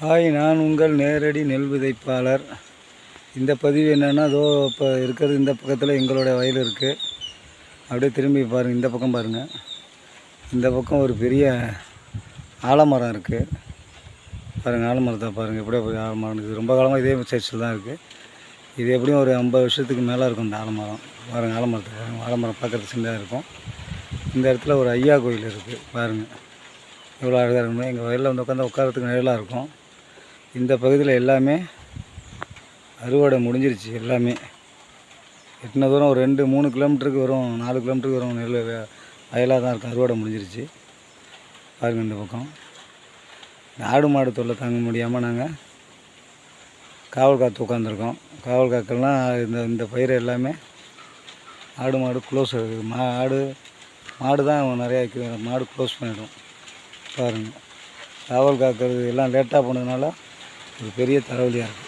Hi, நான் உங்கள் நேரடி நெல் விதைப்பாளர். இந்த பதிவு என்னென்னா, இப்போ இருக்கிறது இந்த பக்கத்தில் எங்களுடைய வயல் இருக்குது. அப்படியே திரும்பி பாருங்கள், இந்த பக்கம் பாருங்கள். இந்த பக்கம் ஒரு பெரிய ஆலமரம் இருக்குது. பாருங்கள், ஆலமரத்தை பாருங்கள், எப்படியே போய் ஆலமரம் இருக்குது. ரொம்ப காலமாக இதே சைஸில் தான் இருக்குது. இது எப்படியும் ஒரு 50 வருஷத்துக்கு மேலே இருக்கும் இந்த ஆலமரம். பாருங்கள், ஆலமரத்தை பாருங்கள். ஆலமரம் பார்க்குறதுக்கு சின்னதாக இருக்கும். இந்த இடத்துல ஒரு ஐயா கோயில் இருக்குது. பாருங்கள், எவ்வளோ அழகாக இருக்குமே. எங்கள் வயலில் வந்து உட்காரத்துக்கு நிழலாக இருக்கும். இந்த பகுதியில் எல்லாமே அறுவடை முடிஞ்சிருச்சு. எல்லாமே எத்தனை தூரம், ஒரு 2-3 கிலோமீட்டருக்கு வரும், 4 கிலோமீட்டருக்கு வரும் நெல் வயலாக தான் இருக்கும். அறுவடை முடிஞ்சிருச்சு. பாருங்கள், இந்த பக்கம் ஆடு மாடு தொல்லை தாங்க முடியாமல் நாங்கள் காவல் காத்து உட்காந்துருக்கோம். காவல் காக்கெல்லாம் இந்த பயிரை எல்லாமே ஆடு மாடு க்ளோஸ் இருக்குது. மாடு தான் நிறையா இருக்குது. மாடு க்ளோஸ் பண்ணிடும். பாருங்கள், காவல் காக்கிறது எல்லாம் லேட்டாக போனதுனால ஒரு பெரிய தலைவலியாக இருக்குது.